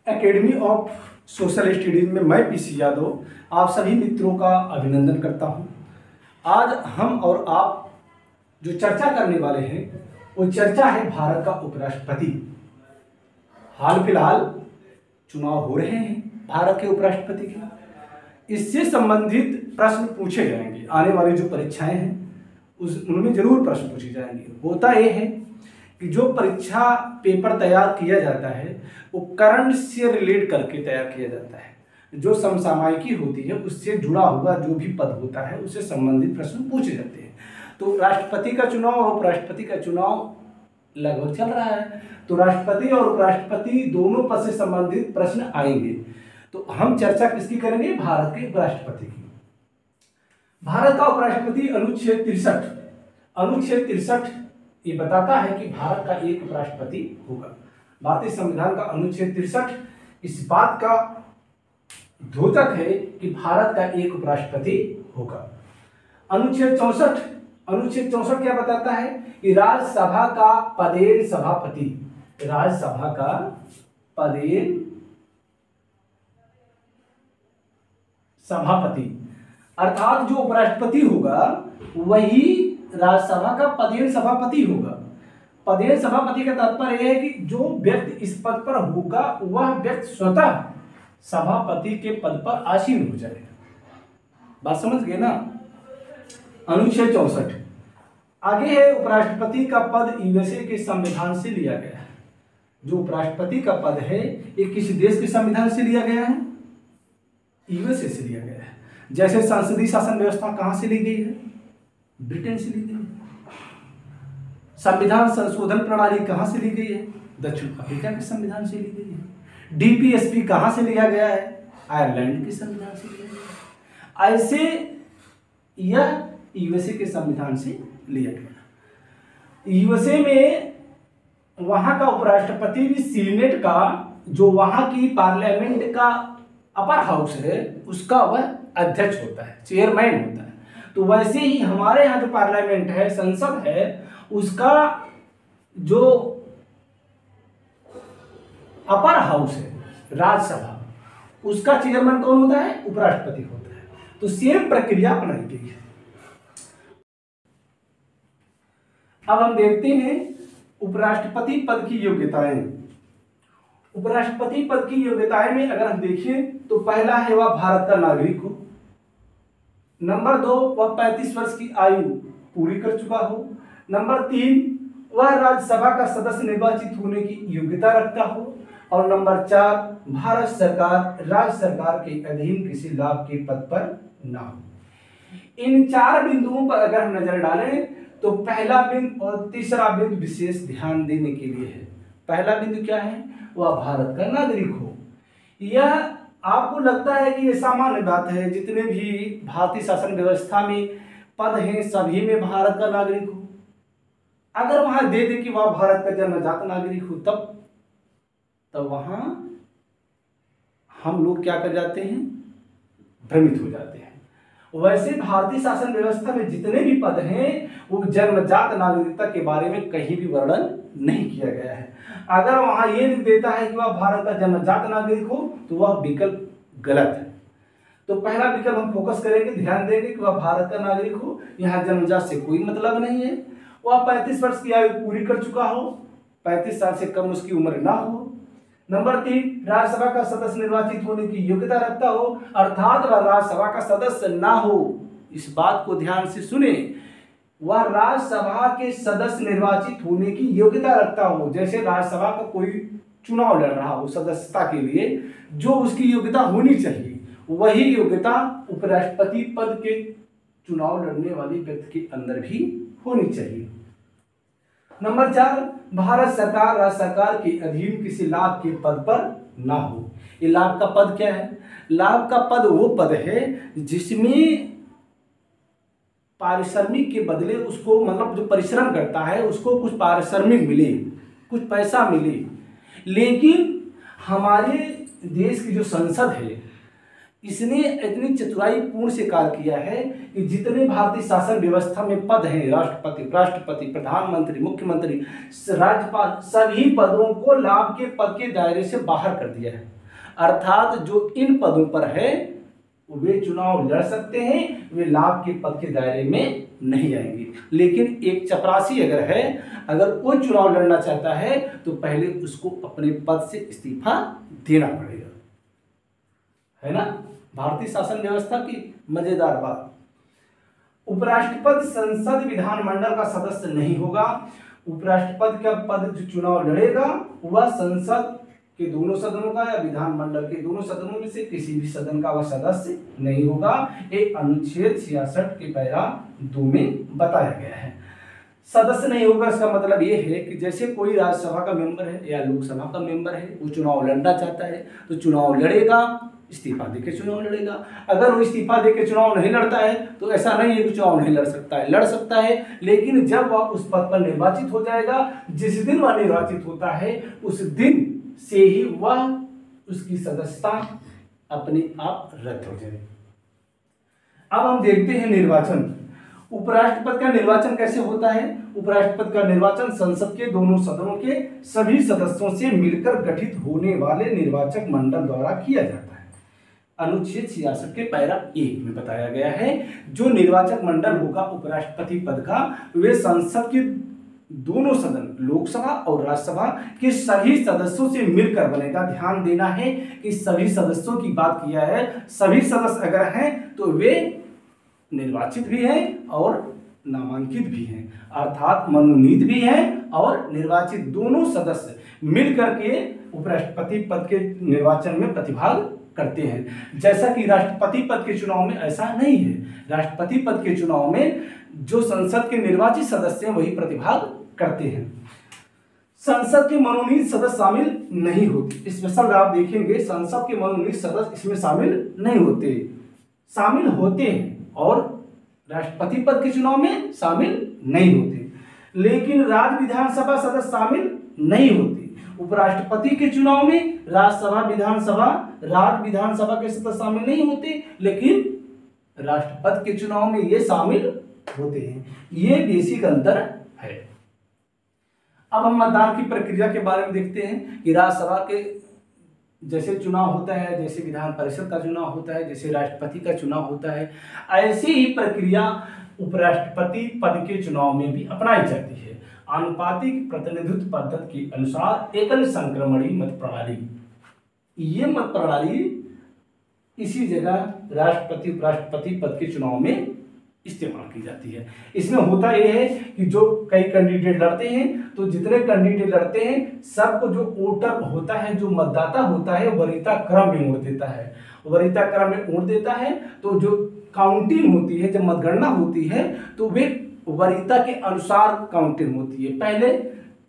Academy of social studies में मैं PC Yadav आप सभी मित्रों का अभिनंदन करता हूं। आज हम और आप जो चर्चा करने वाले हैं वो चर्चा है भारत का उपराष्ट्रपति। हाल फिलहाल चुनाव हो रहे हैं भारत के उपराष्ट्रपति के, इससे संबंधित प्रश्न पूछे जाएंगे। आने वाली जो परीक्षाएं हैं उनमें जरूर प्रश्न पूछे जाएंगे। होता यह है कि जो परीक्षा पेपर तैयार किया जाता है वो करंट से रिलेट करके तैयार किया जाता है। जो समसामयिकी होती है उससे जुड़ा हुआ जो भी पद होता है उससे संबंधित प्रश्न पूछे जाते हैं। तो राष्ट्रपति का चुनाव और उपराष्ट्रपति का चुनाव लगभग चल रहा है, तो राष्ट्रपति और उपराष्ट्रपति दोनों पद से संबंधित प्रश्न आएंगे। तो हम चर्चा किसकी करेंगे? भारत के उपराष्ट्रपति की। भारत का उपराष्ट्रपति अनुच्छेद 63 ये बताता है कि भारत का एक उपराष्ट्रपति होगा। भारतीय संविधान का अनुच्छेद 63 इस बात का द्योतक है कि भारत का एक उपराष्ट्रपति होगा। अनुच्छेद 64 क्या बताता है कि राज्यसभा का पदेन सभापति अर्थात जो उपराष्ट्रपति होगा वही राज्यसभा का पदेन सभापति होगा। पदेन सभापति का तात्पर्य है कि जो व्यक्ति इस पद पर होगा वह व्यक्ति स्वतः सभापति के पद पर आसीन हो जाएगा। बात समझ गए ना? अनुच्छेद 64 आगे है उपराष्ट्रपति का पद यूएसए के संविधान से लिया गया है। जो उपराष्ट्रपति का पद है ये किस देश के संविधान से लिया गया है? यूएसए से लिया गया है। जैसे संसदीय शासन व्यवस्था कहां से ली गई है? ब्रिटेन से ली गई है। संविधान संशोधन प्रणाली कहां से ली गई है? दक्षिण अफ्रीका के संविधान से ली गई है। डीपीएसपी कहां से लिया गया है? आयरलैंड के संविधान से लिया गया है। ऐसे यह यूएसए के संविधान से लिया गया। यूएसए में वहां का उपराष्ट्रपति भी सीनेट का जो वहां की पार्लियामेंट का अपर हाउस है उसका वह अध्यक्ष होता है, चेयरमैन होता है। तो वैसे ही हमारे यहाँ जो पार्लियामेंट है, संसद है, उसका जो अपर हाउस है राज्यसभा, उसका चेयरमैन कौन होता है? उपराष्ट्रपति होता है। तो सेम प्रक्रिया अपनाई गई है। अब हम देखते हैं उपराष्ट्रपति पद की योग्यताएं। उपराष्ट्रपति पद की योग्यताएं में अगर हम देखें तो पहला है वह भारत का नागरिक हो। नंबर 2 वह 35 वर्ष की आयु पूरी कर चुका हो। नंबर 3 वह राज्यसभा का सदस्य निर्वाचित होने की योग्यता रखता हो। और नंबर 4 भारत सरकार राज्य सरकार के अधीन किसी लाभ के पद पर ना हो। इन 4 बिंदुओं पर अगर हम नजर डालें तो पहला बिंदु और तीसरा बिंदु विशेष ध्यान देने के लिए है। पहला बिंदु क्या है? वह भारत का नागरिक हो। यह आपको लगता है कि यह सामान्य बात है, जितने भी भारतीय शासन व्यवस्था में पद हैं सभी में भारत का नागरिक हो। अगर वहां दे कि वह भारत का जन्मजात नागरिक हो तब वहां हम लोग क्या कर जाते हैं? भ्रमित हो जाते हैं। वैसे भारतीय शासन व्यवस्था में जितने भी पद हैं वो जन्मजात नागरिकता के बारे में कहीं भी वर्णन नहीं किया गया है। अगर वहां ये लिख देता है कि वह भारत का जन्मजात नागरिक हो तो वह विकल्प गलत है। तो पहला विकल्प हम फोकस करेंगे, ध्यान देंगे कि वह भारत का नागरिक हो। यहाँ जन्मजात से कोई मतलब नहीं है। वह 35 वर्ष की आयु पूरी कर चुका हो, 35 साल से कम उसकी उम्र ना हो। नंबर 3 राज्यसभा का सदस्य निर्वाचित होने की योग्यता रखता हो, अर्थात वह राज्यसभा का सदस्य ना हो। इस बात को ध्यान से सुने, वह राज्यसभा के सदस्य निर्वाचित होने की योग्यता रखता हो। जैसे राज्यसभा का कोई चुनाव लड़ रहा हो सदस्यता के लिए, जो उसकी योग्यता होनी चाहिए वही योग्यता उपराष्ट्रपति पद के चुनाव लड़ने वाले व्यक्ति के अंदर भी होनी चाहिए। नंबर 4 भारत सरकार राज्य सरकार के अधीन किसी लाभ के पद पर ना हो। ये लाभ का पद क्या है? लाभ का पद वो पद है जिसमें पारिश्रमिक के बदले उसको, मतलब जो परिश्रम करता है उसको कुछ पारिश्रमिक मिले, कुछ पैसा मिले। लेकिन हमारे देश की जो संसद है इसने इतनी चतुराईपूर्ण से कार्य किया है कि जितने भारतीय शासन व्यवस्था में पद हैं, राष्ट्रपति, उपराष्ट्रपति, प्रधानमंत्री, मुख्यमंत्री, राज्यपाल, सभी पदों को लाभ के पद के दायरे से बाहर कर दिया है। अर्थात जो इन पदों पर है वे चुनाव लड़ सकते हैं, वे लाभ के पद के दायरे में नहीं आएंगे। लेकिन एक चपरासी अगर है, अगर वो चुनाव लड़ना चाहता है तो पहले उसको अपने पद से इस्तीफा देना पड़ेगा, है ना। भारतीय शासन व्यवस्था की मजेदार बात। उपराष्ट्रपति संसद विधानमंडल का सदस्य नहीं होगा। उपराष्ट्रपति का पद जो चुनाव लड़ेगा वह संसद के दोनों सदनों का या विधानमंडल के दोनों सदनों में से किसी भी सदन का वह सदस्य नहीं होगा। एक अनुच्छेद 66 के पैरा 2 में बताया गया है। सदस्य नहीं होगा, इसका मतलब ये है कि जैसे कोई राज्यसभा का मेंबर है या लोकसभा का मेंबर है, वो चुनाव लड़ना चाहता है तो चुनाव लड़ेगा, इस्तीफा देके चुनाव लड़ेगा। अगर वो इस्तीफा देके चुनाव नहीं लड़ता है तो ऐसा नहीं है कि चुनाव नहीं लड़ सकता है, लड़ सकता है, लेकिन जब वह उस पद पर निर्वाचित हो जाएगा, जिस दिन वह निर्वाचित होता है उस दिन से ही वह उसकी सदस्यता अपने आप रद्द हो जाए। अब हम देखते हैं निर्वाचन। उपराष्ट्रपति का निर्वाचन कैसे होता है। उपराष्ट्रपति का निर्वाचन संसद के दोनों सदनों के सभी सदस्यों से मिलकर गठित होने वाले निर्वाचक मंडल द्वारा किया जाता है। अनुच्छेद 66 के पैरा 1 में बताया गया है जो निर्वाचक मंडल होगा उपराष्ट्रपति पद का, वे संसद के दोनों सदन, लोकसभा और राज्यसभा के सभी सदस्यों से मिलकर बनेगा। ध्यान देना है कि सभी सदस्यों की बात किया है। सभी सदस्य अगर हैं तो वे निर्वाचित भी हैं और नामांकित भी हैं, अर्थात मनोनीत भी हैं और निर्वाचित दोनों सदस्य मिलकर के उपराष्ट्रपति पद के निर्वाचन में प्रतिभाग करते हैं। जैसा कि राष्ट्रपति पद के चुनाव में ऐसा नहीं है। राष्ट्रपति पद के चुनाव में जो संसद के निर्वाचित सदस्य हैं वही प्रतिभाग करते हैं। संसद के मनोनीत सदस्य शामिल नहीं होते। स्पेशल आप देखेंगे संसद के मनोनीत सदस्य इसमें शामिल नहीं होते, शामिल होते हैं और राष्ट्रपति पद के चुनाव में शामिल नहीं होते, लेकिन राज्य विधानसभा सदस्य शामिल नहीं होते। उपराष्ट्रपति के चुनाव में राज्यसभा, विधानसभा, राज्य विधानसभा के सदस्य शामिल नहीं होते, लेकिन राष्ट्रपति के चुनाव में ये शामिल होते हैं। ये बेसिक अंतर है। अब हम मतदान की प्रक्रिया के बारे में देखते हैं कि राज्यसभा के जैसे चुनाव होता है, जैसे विधान परिषद का चुनाव होता है, जैसे राष्ट्रपति का चुनाव होता है, ऐसी ही प्रक्रिया उपराष्ट्रपति पद के चुनाव में भी अपनाई जाती है। आनुपातिक प्रतिनिधित्व पद्धति के अनुसार एकल संक्रमणीय मत प्रणाली, ये मत प्रणाली इसी जगह राष्ट्रपति उपराष्ट्रपति पद के चुनाव में इस्तेमाल की जाती है। इसमें होता यह है कि जो कई कैंडिडेट लड़ते हैं तो जितने कैंडिडेट लड़ते हैं सबको जो वोटर होता है, जो मतदाता होता है, वरीयता क्रम में वोट देता है। वरीयता क्रम में वोट देता है तो जो काउंटिंग होती है, जब मतगणना होती है तो वे वरीयता के अनुसार काउंटिंग होती है। पहले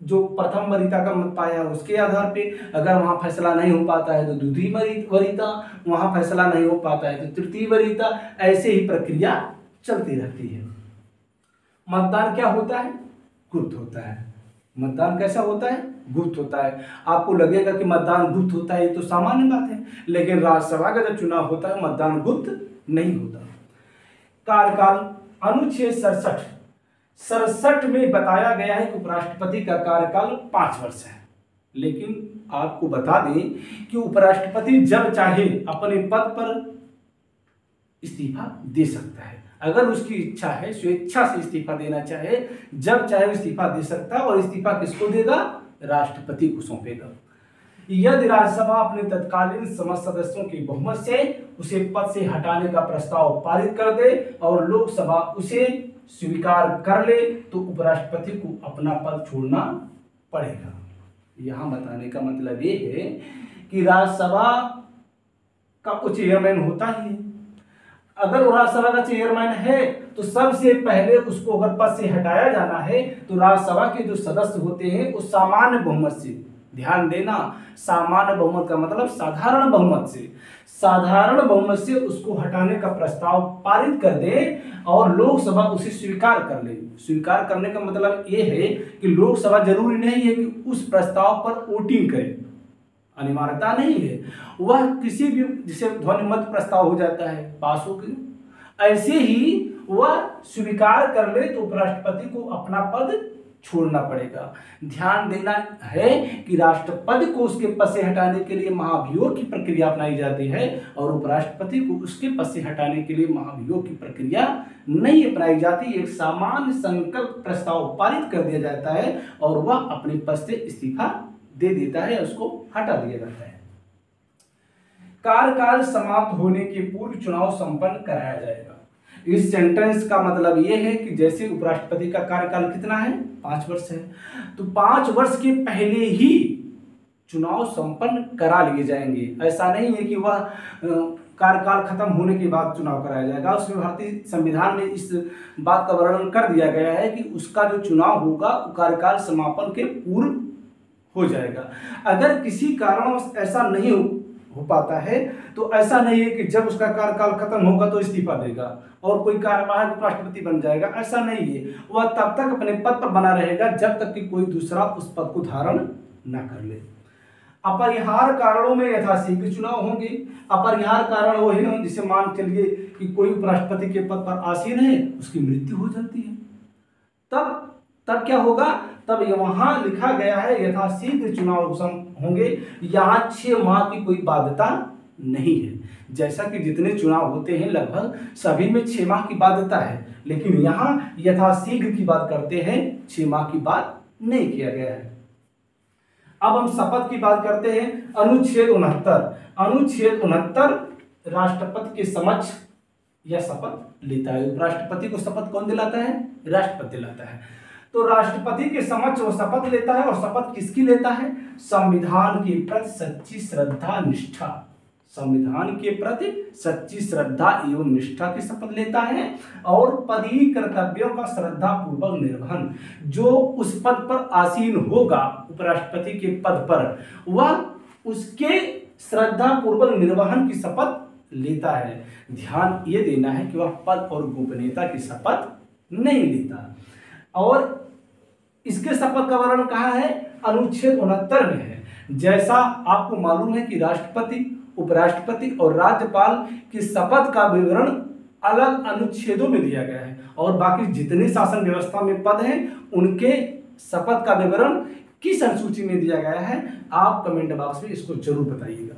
जो प्रथम वरीयता का मत पाया उसके आधार पे, अगर वहाँ फैसला नहीं हो पाता है तो द्वितीय वरीयता, वहाँ फैसला नहीं हो पाता है तो तृतीय वरीयता, ऐसे ही प्रक्रिया चलती रहती है। मतदान क्या होता है? गुप्त होता है। मतदान कैसा होता है? गुप्त होता है। आपको लगेगा कि मतदान गुप्त होता है, ये तो सामान्य बात है, लेकिन राज्यसभा का जब चुनाव होता है मतदान गुप्त नहीं होता। कार्यकाल अनुच्छेद 67 में बताया गया है कि उपराष्ट्रपति का कार्यकाल 5 वर्ष है, लेकिन आपको बता दें कि उपराष्ट्रपति जब चाहे अपने पद पर इस्तीफा दे सकता है। अगर उसकी इच्छा है, स्वेच्छा से इस्तीफा देना चाहे, जब चाहे इस्तीफा दे सकता है। और इस्तीफा किसको देगा? राष्ट्रपति को सौंपेगा। यदि राज्यसभा अपने तत्कालीन समस्त सदस्यों के बहुमत से उसे पद से हटाने का प्रस्ताव पारित कर दे और लोकसभा उसे स्वीकार कर ले तो उपराष्ट्रपति को अपना पद छोड़ना पड़ेगा। यहां बताने का मतलब ये है कि राज्यसभा का वो चेयरमैन होता ही है। अगर राज्यसभा का चेयरमैन है तो सबसे पहले उसको अगर पद से हटाया जाना है तो राज्यसभा के जो सदस्य होते हैं उस सामान्य बहुमत से, ध्यान देना, सामान्य बहुमत का मतलब साधारण बहुमत से, साधारण बहुमत से उसको हटाने का प्रस्ताव पारित कर दे और लोकसभा उसे स्वीकार कर ले। स्वीकार करने का मतलब ये है कि लोकसभा जरूरी नहीं है कि उस प्रस्ताव पर वोटिंग करे, अनिवार्यता नहीं है। वह किसी भी, जिसे ध्वनिमत प्रस्ताव हो जाता है पास हो गई, ऐसे ही वह स्वीकार कर ले तो उपराष्ट्रपति को अपना पद छोड़ना पड़ेगा। ध्यान देना है कि राष्ट्रपति को उसके पद से हटाने के लिए महाभियोग की प्रक्रिया अपनाई जाती है और उपराष्ट्रपति को उसके पद से हटाने के लिए महाभियोग की प्रक्रिया नहीं अपनाई जाती। एक सामान्य संकल्प प्रस्ताव पारित कर दिया जाता है और वह अपने पद से इस्तीफा दे देता है, उसको हटा दिया जाता है। कार्यकाल समाप्त होने के पूर्व चुनाव संपन्न कराया जाएगा। इस सेंटेंस का मतलब यह है कि जैसे उपराष्ट्रपति का कार्यकाल कितना है, 5 वर्ष है, तो 5 वर्ष के पहले ही चुनाव संपन्न करा लिए जाएंगे। ऐसा नहीं है कि वह कार्यकाल खत्म होने के बाद चुनाव कराया जाएगा। उसमें भारतीय संविधान में इस बात का वर्णन कर दिया गया है कि उसका जो चुनाव होगा कार्यकाल समापन के पूर्व हो जाएगा। अगर किसी कारणवश ऐसा नहीं हो पाता है तो ऐसा नहीं है कि जब उसका कार्यकाल खत्म होगा तो इस्तीफा देगा और कोई कार्यवाहक राष्ट्रपति बन जाएगा, ऐसा नहीं है। वह तब तक अपने पद पर बना रहेगा जब तक कि कोई दूसरा उस पद को धारण न कर ले। अपरिहार्य कारणों में यथाशीघ्र चुनाव होंगे। अपरिहार्य कारण वो है जिसे मान चलिए कि कोई उपराष्ट्रपति के पद पर आसीन है, उसकी मृत्यु हो जाती है, तब क्या होगा, तब वहां लिखा गया है यथाशीघ्र चुनाव होंगे। यहाँ 6 माह की कोई बाध्यता नहीं है, जैसा कि जितने चुनाव होते हैं लगभग सभी में 6 माह की बाध्यता है, लेकिन यहाँ यथाशीघ्र की बात करते हैं, 6 माह की बात नहीं किया गया है। अब हम शपथ की बात करते हैं। अनुच्छेद 69 राष्ट्रपति के समक्ष यह शपथ लेता है। उपराष्ट्रपति को शपथ कौन दिलाता है, राष्ट्रपति दिलाता है। तो राष्ट्रपति के समक्ष वो शपथ लेता है और शपथ किसकी लेता है, संविधान के प्रति सच्ची श्रद्धा निष्ठा, संविधान के प्रति सच्ची श्रद्धा एवं निष्ठा की शपथ लेता है और पदीय कर्तव्यों का श्रद्धा पूर्वक निर्वहन। जो उस पद पर आसीन होगा उपराष्ट्रपति के पद पर, वह उसके श्रद्धा पूर्वक निर्वहन की शपथ लेता है। ध्यान ये देना है कि वह पद और गोपनीयता की शपथ नहीं लेता। और इसके शपथ का वर्णन कहाँ है, अनुच्छेद 69 में है। जैसा आपको मालूम है कि राष्ट्रपति, उपराष्ट्रपति और राज्यपाल की शपथ का विवरण अलग अनुच्छेदों में दिया गया है और बाकी जितने शासन व्यवस्था में पद हैं उनके शपथ का विवरण किस अनुसूची में दिया गया है, आप कमेंट बॉक्स में इसको जरूर बताइएगा।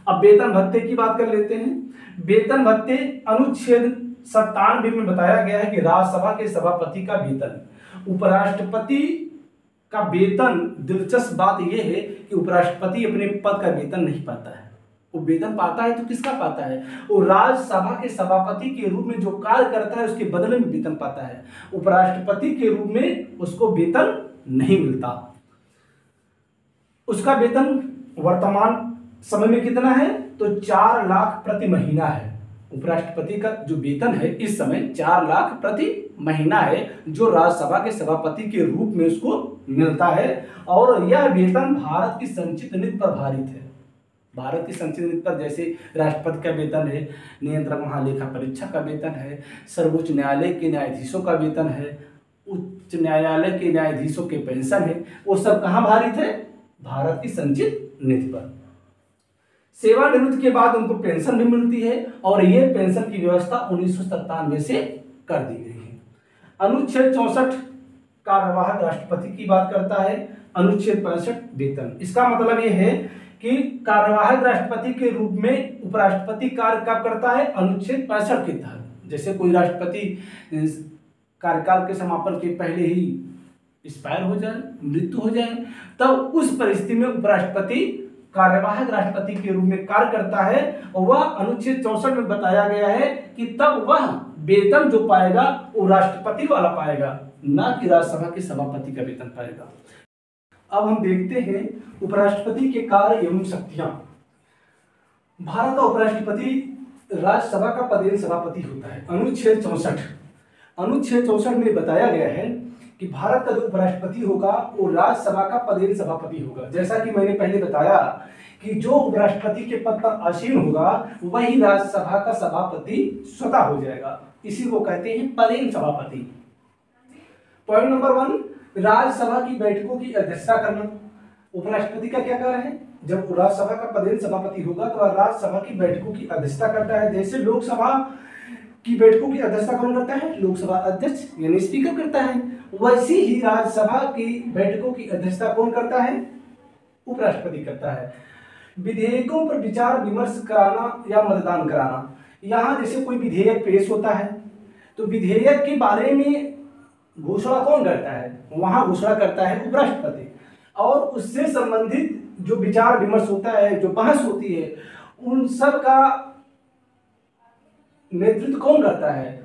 अब वेतन भत्ते की बात कर लेते हैं। वेतन भत्ते अनुच्छेद 97 में बताया गया है कि राज्यसभा के सभापति का वेतन, उपराष्ट्रपति का वेतन, दिलचस्प बात यह है कि उपराष्ट्रपति अपने पद का वेतन नहीं पाता है। वो वेतन पाता है तो किसका पाता है, वो राज्यसभा के सभापति के रूप में जो कार्य करता है उसके बदले में वेतन पाता है। उपराष्ट्रपति के रूप में उसको वेतन नहीं मिलता। उसका वेतन वर्तमान समय में कितना है, तो 4 लाख प्रति महीना है। उपराष्ट्रपति का जो वेतन है इस समय 4 लाख प्रति महीना है, जो राज्यसभा के सभापति के रूप में उसको मिलता है। और यह वेतन भारत की संचित नीति पर आधारित है। भारत की संचित नीति पर जैसे राष्ट्रपति का वेतन है, नियंत्रक महालेखा परीक्षक का वेतन है, सर्वोच्च न्यायालय के न्यायाधीशों का वेतन है, उच्च न्यायालय के न्यायाधीशों के पेंशन है, वो सब कहाँ आधारित है, भारत की संचित नीति पर। सेवानिवृत्ति के बाद उनको पेंशन भी मिलती है और ये पेंशन की व्यवस्था 1997 से कर दी गई है। अनुच्छेद 64 कार्यवाहक राष्ट्रपति की बात करता है। अनुच्छेद 65 वेतन। इसका मतलब ये है कि कार्यवाहक राष्ट्रपति के रूप में उपराष्ट्रपति कार्य कब करता है, अनुच्छेद 65 के तहत। जैसे कोई राष्ट्रपति कार्यकाल के समापन के पहले ही एक्सपायर हो जाए, मृत्यु हो जाए, तब उस परिस्थिति में उपराष्ट्रपति कार्यवाहक राष्ट्रपति के रूप में कार्य करता है और वह अनुच्छेद 64 में बताया गया है कि तब वह वेतन जो पाएगा वो राष्ट्रपति वाला पाएगा, ना कि राज्यसभा के सभापति का वेतन पाएगा। अब हम देखते हैं उपराष्ट्रपति के कार्य एवं शक्तियां। भारत का उपराष्ट्रपति राज्यसभा का पदेन सभापति होता है। अनुच्छेद 64 में बताया गया है कि भारत का जो उपराष्ट्रपति होगा वो राज्यसभा का पदेन सभापति होगा। जैसा कि मैंने पहले बताया कि जो उपराष्ट्रपति के पद पर आसीन होगा वही राज्यसभा का सभापति स्वतः हो जाएगा, इसी को कहते हैं पदेन सभापति। पॉइंट नंबर 1, राज्यसभा की बैठकों की अध्यक्षता करना। उपराष्ट्रपति का क्या कार्य है? जब राज्यसभा का पदेन सभापति होगा तो राज्यसभा की बैठकों की अध्यक्षता करता है। जैसे लोकसभा की बैठकों की अध्यक्षता कौन करता है? लोकसभा अध्यक्ष यानी स्पीकर करता है। वैसे ही राज्यसभा की बैठकों की अध्यक्षता कौन करता है? उपराष्ट्रपति करता है। विधेयकों पर विचार विमर्श कराना या मतदान कराना, यहाँ जैसे कोई विधेयक पेश होता है तो विधेयक के बारे में घोषणा कौन करता है? वहां घोषणा करता है उपराष्ट्रपति। और उससे संबंधित जो विचार विमर्श होता है, जो बहस होती है, उन सब का नेतृत्व कौन करता है?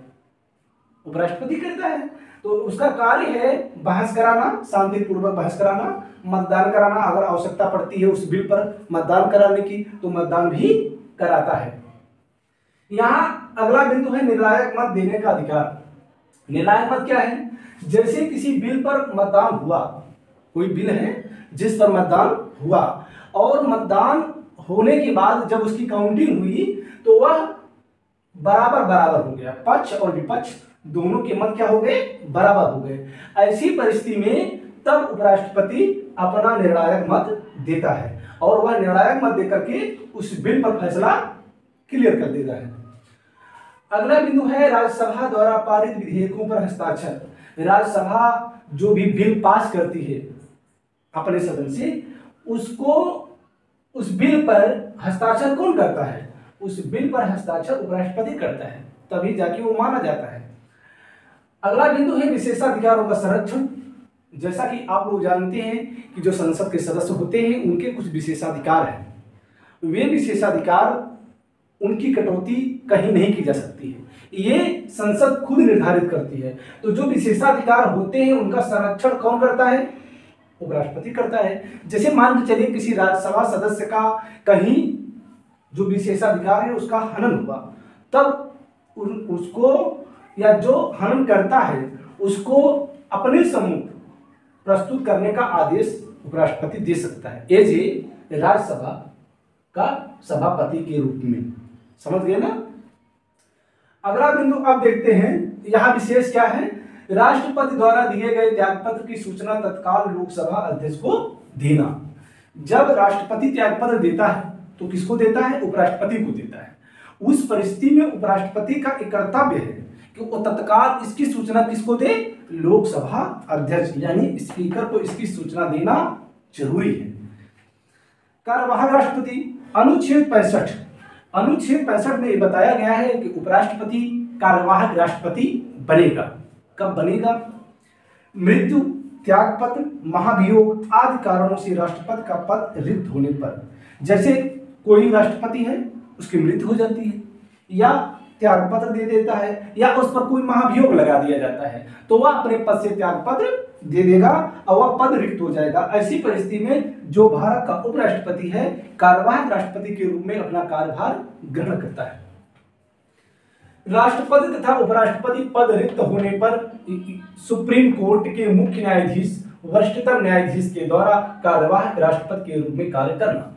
उपराष्ट्रपति करता है। तो उसका कार्य है बहस कराना, शांतिपूर्वक बहस कराना, मतदान कराना, अगर आवश्यकता पड़ती है उस बिल पर मतदान कराने की तो मतदान भी कराता है। यहाँ अगला बिंदु है निर्णायक मत देने का अधिकार। निर्णायक मत क्या है? जैसे किसी बिल पर मतदान हुआ, कोई बिल है जिस पर मतदान हुआ और मतदान होने के बाद जब उसकी काउंटिंग हुई तो वह बराबर बराबर हो गया, पक्ष और विपक्ष दोनों के मत क्या हो गए? बराबर हो गए। ऐसी परिस्थिति में तब उपराष्ट्रपति अपना निर्णायक मत देता है और वह निर्णायक मत देकर के उस बिल पर फैसला क्लियर कर देता है। अगला बिंदु है राज्यसभा द्वारा पारित विधेयकों पर हस्ताक्षर। राज्यसभा जो भी बिल पास करती है अपने सदन से, उसको उस बिल पर हस्ताक्षर कौन करता है? उस बिल पर हस्ताक्षर उपराष्ट्रपति करता है, तभी जाके वो माना जाता है। अगला बिंदु है विशेषाधिकारों का संरक्षण। जैसा कि आप लोग जानते हैं कि जो संसद के सदस्य होते हैं उनके कुछ विशेषाधिकार हैं। वे विशेषाधिकार उनकी कटौती कहीं नहीं की जा सकती है, ये संसद खुद निर्धारित करती है। तो जो विशेषाधिकार होते हैं उनका संरक्षण कौन करता है? उपराष्ट्रपति करता है। जैसे मान के चलिए किसी राज्यसभा सदस्य का कहीं जो विशेषाधिकार है उसका हनन हुआ, तब उसको या जो हनन करता है उसको अपने सम्मुख प्रस्तुत करने का आदेश उपराष्ट्रपति दे सकता है, एज ए राज्यसभा का सभापति के रूप में। समझ गए ना? अगला बिंदु अब देखते हैं, यहाँ विशेष क्या है? राष्ट्रपति द्वारा दिए गए त्यागपत्र की सूचना तत्काल लोकसभा अध्यक्ष को देना। जब राष्ट्रपति त्यागपत्र देता है तो किसको देता है? उपराष्ट्रपति को देता है। उस परिस्थिति में उपराष्ट्रपति का एक कर्तव्य है कि वो तत्काल इसकी सूचना किसको दे? लोकसभा अध्यक्ष यानी स्पीकर को इसकी सूचना देना जरूरी है। कार्यवाहक राष्ट्रपति अनुच्छेद 65, अनुच्छेद 65 में बताया गया है कि उपराष्ट्रपति कार्यवाहक राष्ट्रपति बनेगा। कब बनेगा? मृत्यु, त्यागपत्र, महाभियोग आदि कारणों से राष्ट्रपति का पद रिक्त होने पर। जैसे कोई राष्ट्रपति है, उसकी मृत्यु हो जाती है या त्यागपत्र दे देता है या उस पर कोई महाभियोग लगा दिया जाता है तो वह अपने पद से त्यागपत्र दे देगा और वह पद रिक्त हो जाएगा। ऐसी परिस्थिति में जो भारत का उपराष्ट्रपति है कार्यवाहक राष्ट्रपति के रूप में अपना कार्यभार ग्रहण करता है। राष्ट्रपति तथा उपराष्ट्रपति पद रिक्त होने पर सुप्रीम कोर्ट के मुख्य न्यायाधीश वरिष्ठतम न्यायाधीश के द्वारा कार्यवाहक राष्ट्रपति के रूप में कार्य करना।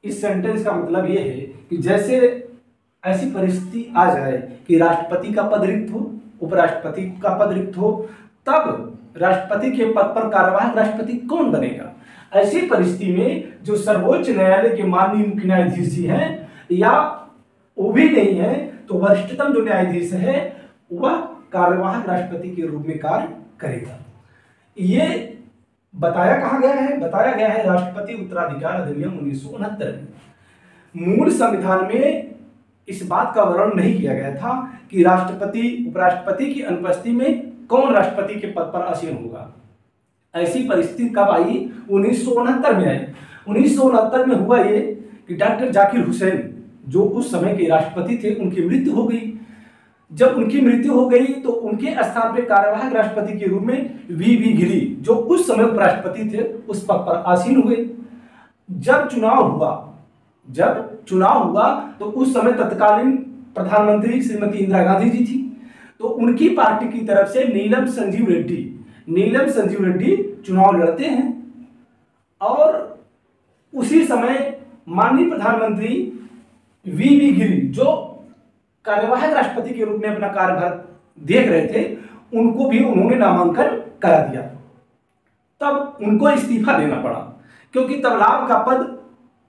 इस सेंटेंस का मतलब यह है कि जैसे ऐसी परिस्थिति आ जाए कि राष्ट्रपति का पद रिक्त हो, उपराष्ट्रपति का पद रिक्त हो, तब राष्ट्रपति के पद पर कार्यवाहक राष्ट्रपति कौन बनेगा? ऐसी परिस्थिति में जो सर्वोच्च न्यायालय के माननीय मुख्य न्यायाधीश जी हैं या वो भी नहीं है तो वरिष्ठतम जो न्यायाधीश है वह कार्यवाहक राष्ट्रपति के रूप में कार्य करेगा। ये बताया कहाँ गया है? बताया गया है राष्ट्रपति उत्तराधिकार अधिनियम 1969 में। मूल संविधान में इस बात का वर्णन नहीं किया गया था कि राष्ट्रपति उपराष्ट्रपति की अनुपस्थिति में कौन राष्ट्रपति के पद पर आसीन होगा। ऐसी परिस्थिति कब आई? 1969 में आई। 1969 में हुआ ये कि डॉक्टर जाकिर हुसैन जो उस समय के राष्ट्रपति थे उनकी मृत्यु हो गई। जब उनकी मृत्यु हो गई तो उनके स्थान पर कार्यवाहक राष्ट्रपति के रूप में वी गिरी जो उस समय उपराष्ट्रपति थे उस पद पर आसीन हुए। जब चुनाव हुआ तो उस समय तत्कालीन प्रधानमंत्री श्रीमती इंदिरा गांधी जी थी, तो उनकी पार्टी की तरफ से नीलम संजीव रेड्डी चुनाव लड़ते हैं और उसी समय माननीय प्रधानमंत्री वी गिरी जो कार्यवाहक राष्ट्रपति के रूप में अपना कार्यभार देख रहे थे उनको भी उन्होंने नामांकन करा दिया। तब उनको इस्तीफा देना पड़ा। क्योंकि तबलाब का पद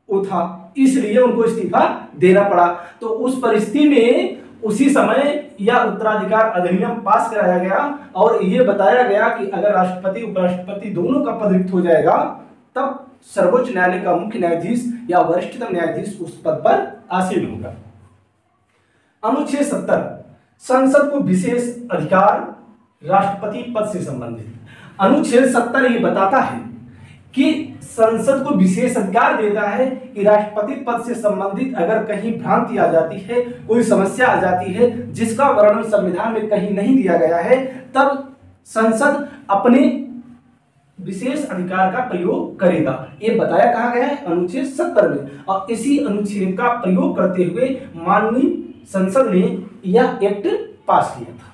वो था, इसलिए उनको इस्तीफा देना पड़ा। तो उस परिस्थिति में उसी समय यह उत्तराधिकार अधिनियम पास कराया गया और ये बताया गया कि अगर राष्ट्रपति उपराष्ट्रपति दोनों का पद रिक्त हो जाएगा तब सर्वोच्च न्यायालय का मुख्य न्यायाधीश या वरिष्ठतम न्यायाधीश उस पद पर आसीन होगा। अनुच्छेद 70 संसद को विशेष अधिकार राष्ट्रपति पद से संबंधित। अनुच्छेद 70 ये बताता है कि संसद को विशेष अधिकार देता है कि राष्ट्रपति पद से संबंधित अगर कहीं भ्रांति आ जाती है, कोई समस्या आ जाती है जिसका वर्णन संविधान में कहीं नहीं दिया गया है, तब संसद अपने विशेष अधिकार का प्रयोग करेगा। ये बताया कहा गया है अनुच्छेद 70 में, और इसी अनुच्छेद का प्रयोग करते हुए माननीय संसद ने यह एक्ट पास किया था।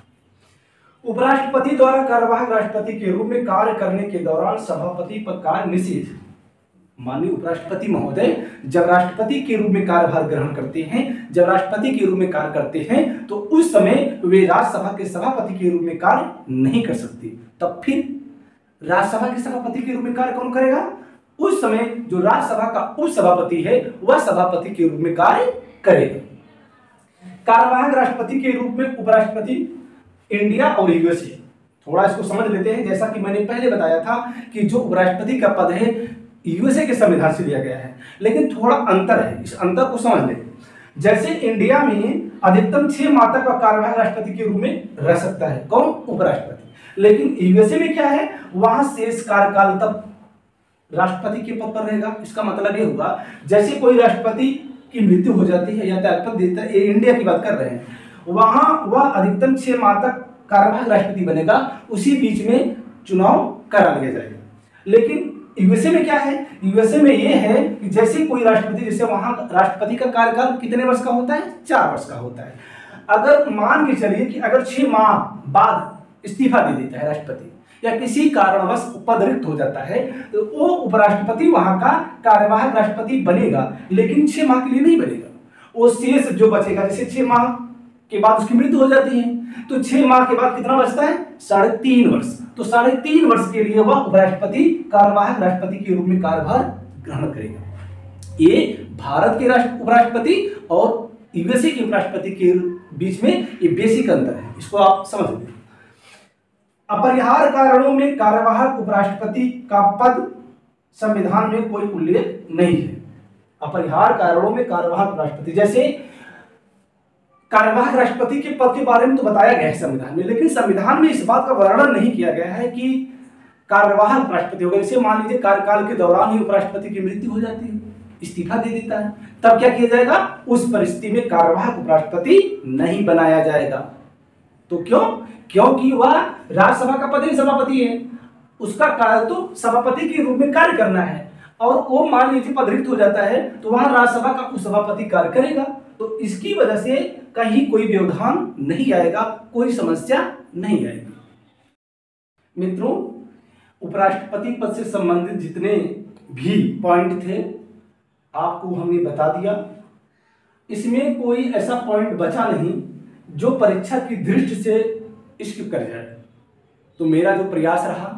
उपराष्ट्रपति द्वारा कार्यवाहक राष्ट्रपति के रूप में कार्य करने के दौरान सभापति पर कार्य निषेध। माननीय उपराष्ट्रपति महोदय जब राष्ट्रपति के रूप में कार्यभार ग्रहण करते हैं, जब राष्ट्रपति के रूप में कार्य करते हैं, तो उस समय वे राज्यसभा के सभापति के रूप में कार्य नहीं कर सकते। तब फिर राज्यसभा के सभापति के रूप में कार्य कौन करेगा? उस समय जो राज्यसभा का उपसभापति है वह सभापति के रूप में कार्य करेगा। कार्यवाहक राष्ट्रपति के रूप में उपराष्ट्रपति इंडिया और यूएसए, थोड़ा इसको समझ लेते हैं। जैसा कि मैंने पहले बताया था कि जो उपराष्ट्रपति का पद है यूएसए के संविधान से लिया गया है, लेकिन थोड़ा अंतर है, इस अंतर को समझ लें। जैसे इंडिया में अधिकतम 6 माह तक का कार्यवाहक राष्ट्रपति के रूप में रह सकता है कौन? उपराष्ट्रपति। लेकिन यूएसए में क्या है, वहां शेष कार्यकाल तक राष्ट्रपति के पद पर रहेगा। इसका मतलब ये हुआ जैसे कोई राष्ट्रपति की मृत्यु हो जाती है या त्यागपत्र देता है, इंडिया की बात कर रहे हैं, वहां वह अधिकतम 6 माह तक कार्यवाहक राष्ट्रपति बनेगा, उसी बीच में चुनाव करा लिया जाएगा। लेकिन यूएसए में क्या है? यूएसए में ये है कि जैसे कोई राष्ट्रपति, जैसे वहां राष्ट्रपति का कार्यकाल कितने वर्ष का होता है? 4 वर्ष का होता है। अगर मान के चलिए कि अगर 6 माह बाद इस्तीफा दे देता है राष्ट्रपति या किसी कारणवश पद रिक्त हो जाता है, तो वो उपराष्ट्रपति वहां का कार्यवाहक राष्ट्रपति बनेगा, लेकिन 6 माह के लिए नहीं बनेगा। वो शेष जो बचेगा, जैसे 6 माह के बाद उसकी मृत्यु हो जाती है, तो 6 माह के बाद कितना बचता है? 3.5 वर्ष। तो 3.5 वर्ष के लिए वह उपराष्ट्रपति कार्यवाहक राष्ट्रपति के रूप में कार्यभार ग्रहण करेगा। ये भारत के उपराष्ट्रपति और यूएसए के उपराष्ट्रपति के बीच में ये बेसिक अंतर है, इसको आप समझ लें। अपरिहार्य कारणों में कार्यवाहक उपराष्ट्रपति का पद संविधान में कोई उल्लेख नहीं है। अपरिहार्य कारणों में कार्यवाहक राष्ट्रपति, जैसे कार्यवाहक राष्ट्रपति के पद के बारे में तो बताया गया है संविधान में, लेकिन संविधान में इस बात का वर्णन नहीं किया गया है कि कार्यवाहक राष्ट्रपति होगा। जैसे मान लीजिए कार्यकाल के दौरान ही उपराष्ट्रपति की मृत्यु हो जाती है, इस्तीफा दे देता है, तब क्या किया जाएगा? उस परिस्थिति में कार्यवाहक उपराष्ट्रपति नहीं बनाया जाएगा। तो क्यों? क्योंकि वह राज्यसभा का पद ही सभापति है, उसका कार्य तो सभापति के रूप में कार्य करना है, और वो मान लीजिए पद रिक्त हो जाता है तो वहां राज्यसभा का उपसभापति कार्य करेगा। तो इसकी वजह से कहीं कोई व्यवधान नहीं आएगा, कोई समस्या नहीं आएगी। मित्रों, उपराष्ट्रपति पद से संबंधित जितने भी पॉइंट थे आपको हमने बता दिया। इसमें कोई ऐसा पॉइंट बचा नहीं जो परीक्षा की दृष्टि से स्किप कर जाए। तो मेरा जो प्रयास रहा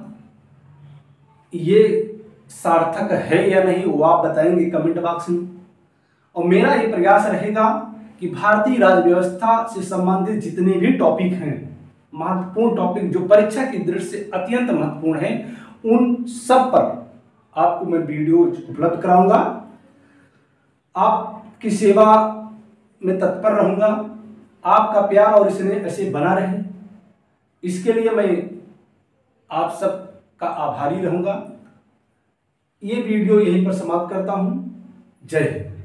ये सार्थक है या नहीं वो आप बताएंगे कमेंट बॉक्स में, और मेरा ये प्रयास रहेगा कि भारतीय राज्य व्यवस्था से संबंधित जितने भी टॉपिक हैं, महत्वपूर्ण टॉपिक जो परीक्षा की दृष्टि से अत्यंत महत्वपूर्ण हैं, उन सब पर आपको मैं वीडियो उपलब्ध कराऊंगा। आपकी सेवा में तत्पर रहूंगा। आपका प्यार और स्नेह ऐसे बना रहे, इसके लिए मैं आप सब का आभारी रहूंगा। ये वीडियो यहीं पर समाप्त करता हूं। जय हिंद।